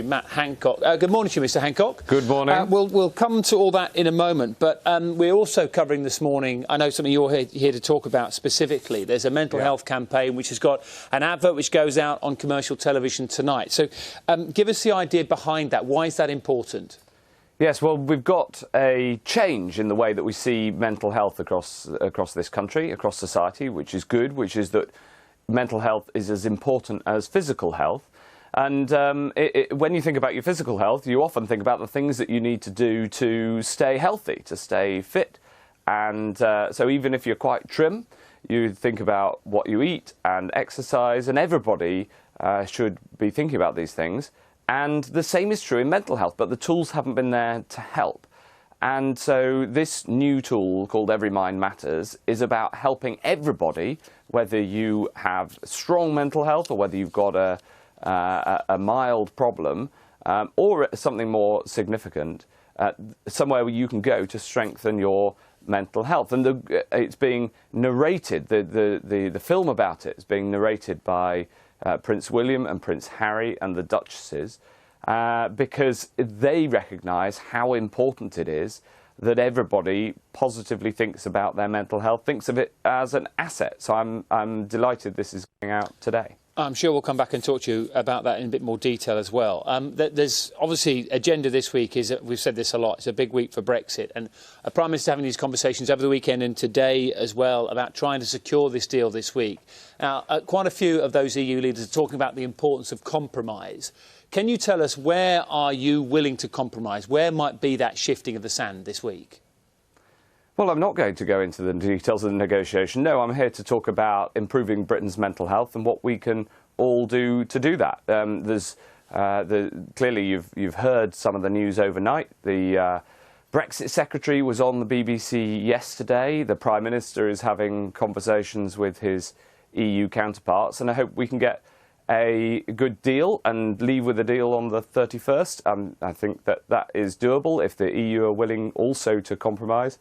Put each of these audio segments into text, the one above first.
Matt Hancock. Good morning to you, Mr. Hancock. Good morning. We'll come to all that in a moment, but we're also covering this morning, I know something you're here to talk about specifically. There's a mental health campaign which has got an advert which goes out on commercial television tonight. So give us the idea behind that. Why is that important? Yes, well, we've got a change in the way that we see mental health across this country, across society, which is good, which is that mental health is as important as physical health. And when you think about your physical health, you often think about the things that you need to do to stay healthy, to stay fit. And so even if you're quite trim, you think about what you eat and exercise, and everybody should be thinking about these things. And the same is true in mental health, but the tools haven't been there to help. And so this new tool called Every Mind Matters is about helping everybody, whether you have strong mental health or whether you've got a mild problem or something more significant, somewhere where you can go to strengthen your mental health. And it's being narrated, the film about it is being narrated by Prince William and Prince Harry and the Duchesses, because they recognise how important it is that everybody positively thinks about their mental health, thinks of it as an asset. So I'm delighted this is going out today. I'm sure we'll come back and talk to you about that in a bit more detail as well. There's obviously agenda this week is, we've said this a lot, it's a big week for Brexit, and a Prime Minister having these conversations over the weekend and today as well about trying to secure this deal this week. Now, quite a few of those EU leaders are talking about the importance of compromise. Can you tell us, where are you willing to compromise? Where might be that shifting of the sand this week? Well, I'm not going to go into the details of the negotiation. No, I'm here to talk about improving Britain's mental health and what we can all do to do that. Clearly, you've heard some of the news overnight. The Brexit Secretary was on the BBC yesterday. The Prime Minister is having conversations with his EU counterparts, and I hope we can get a good deal and leave with a deal on the 31st. I think that is doable if the EU are willing also to compromise.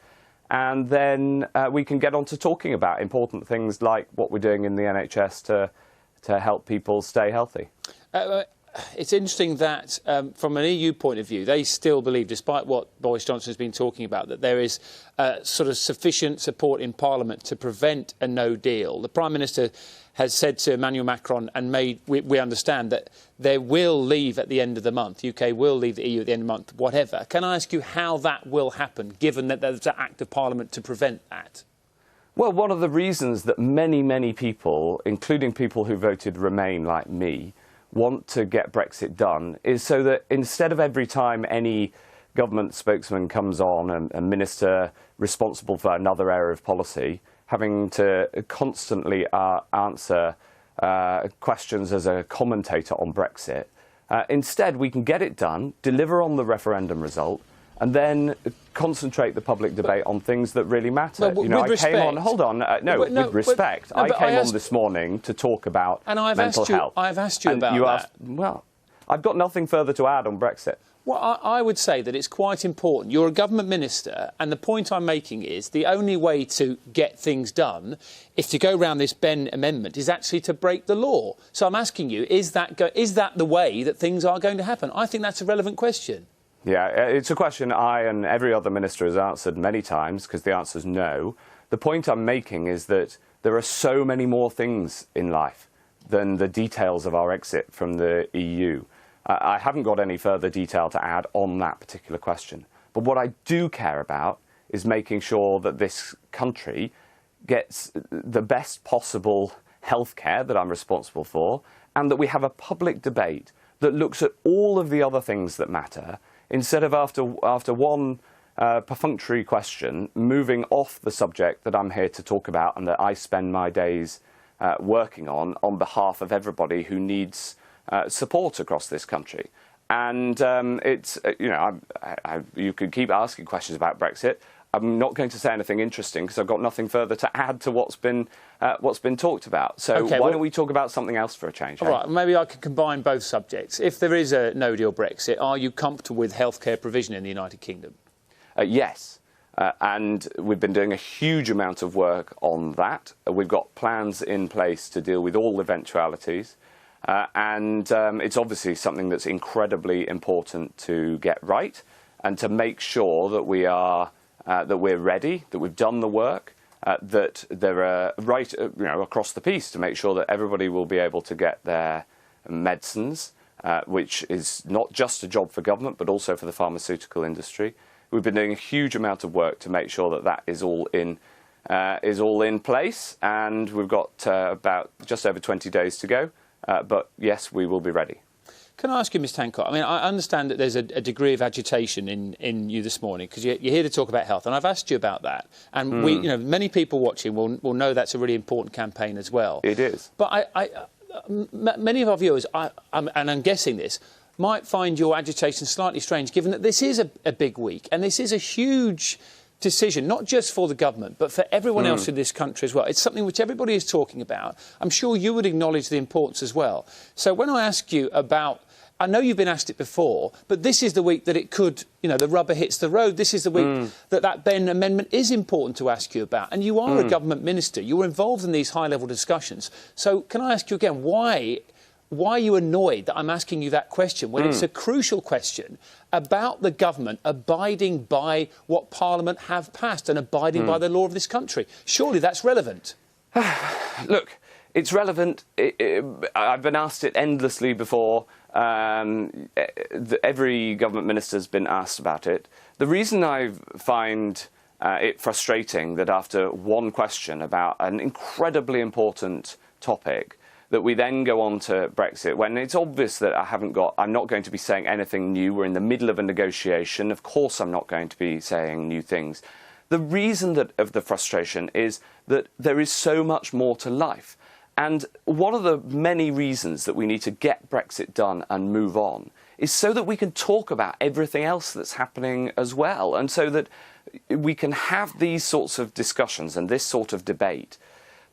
And then we can get on to talking about important things like what we're doing in the NHS to help people stay healthy. It's interesting that from an EU point of view, they still believe, despite what Boris Johnson has been talking about, that there is sort of sufficient support in Parliament to prevent a no deal. The Prime Minister has said to Emmanuel Macron, and we understand that they will leave at the end of the month. UK will leave the EU at the end of the month, whatever. Can I ask you how that will happen, given that there's an act of Parliament to prevent that? Well, one of the reasons that many people, including people who voted Remain like me, want to get Brexit done is so that instead of every time any government spokesman comes on, a minister responsible for another area of policy, having to constantly answer questions as a commentator on Brexit, instead we can get it done, deliver on the referendum result, and then concentrate the public debate on things that really matter. No, with respect. With respect. I came on this morning to talk about mental health. I've asked you about that. Well, I've got nothing further to add on Brexit. Well, I would say that it's quite important. You're a government minister, and the point I'm making is the only way to get things done, if to go around this Benn amendment, is actually to break the law. So I'm asking you, is that the way that things are going to happen? I think that's a relevant question. Yeah, it's a question I and every other minister has answered many times, because the answer is no. The point I'm making is that there are so many more things in life than the details of our exit from the EU. I haven't got any further detail to add on that particular question. But what I do care about is making sure that this country gets the best possible healthcare that I'm responsible for, and that we have a public debate that looks at all of the other things that matter, instead of after one perfunctory question moving off the subject that I'm here to talk about and that I spend my days working on behalf of everybody who needs support across this country. And it's, you could keep asking questions about Brexit. I'm not going to say anything interesting because I've got nothing further to add to what's been talked about. So why don't we talk about something else for a change? All right, maybe I could combine both subjects. If there is a no-deal Brexit, are you comfortable with healthcare provision in the United Kingdom? Yes. And we've been doing a huge amount of work on that. We've got plans in place to deal with all eventualities. And it's obviously something that's incredibly important to get right and to make sure that we're ready, that we've done the work, that they're right across the piece to make sure that everybody will be able to get their medicines, which is not just a job for government but also for the pharmaceutical industry. We've been doing a huge amount of work to make sure that that is all in place, and we've got about just over 20 days to go. But yes, we will be ready. Can I ask you, Ms Hancock, I mean, I understand that there's a degree of agitation in you this morning because you're here to talk about health, and I've asked you about that. And many people watching will know that's a really important campaign as well. It is. But many of our viewers, and I'm guessing this, might find your agitation slightly strange, given that this is a big week, and this is a huge decision, not just for the government, but for everyone else in this country as well. It's something which everybody is talking about. I'm sure you would acknowledge the importance as well. So when I ask you about, I know you've been asked it before, but this is the week that it could, the rubber hits the road. This is the week that Benn amendment is important to ask you about. And you are a government minister. You're involved in these high-level discussions. So can I ask you again, why are you annoyed that I'm asking you that question when it's a crucial question about the government abiding by what Parliament have passed and abiding by the law of this country? Surely that's relevant. Look, it's relevant. I've been asked it endlessly before. Every government minister's been asked about it. The reason I find it frustrating that after one question about an incredibly important topic, that we then go on to Brexit, when it's obvious that I'm not going to be saying anything new. We're in the middle of a negotiation. Of course I'm not going to be saying new things. The reason of the frustration is that there is so much more to life. And one of the many reasons that we need to get Brexit done and move on is so that we can talk about everything else that's happening as well, and so that we can have these sorts of discussions and this sort of debate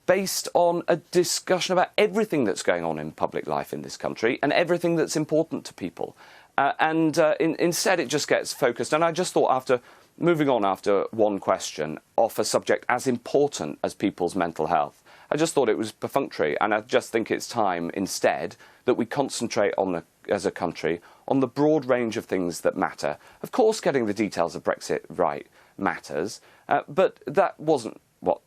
based on a discussion about everything that's going on in public life in this country and everything that's important to people. Instead, it just gets focused. And I just thought, after moving on after one question off a subject as important as people's mental health, I just thought it was perfunctory. And I just think it's time, instead, that we concentrate on, as a country, on the broad range of things that matter. Of course, getting the details of Brexit right matters, but that wasn't what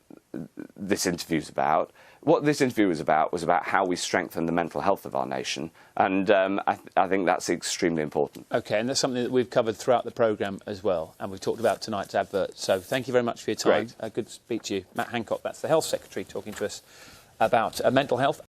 this interview's about. What this interview was about how we strengthen the mental health of our nation, and I think that's extremely important. OK, and that's something that we've covered throughout the programme as well, and we've talked about tonight's advert. So thank you very much for your time. Good to speak to you. Matt Hancock, that's the Health Secretary, talking to us about mental health.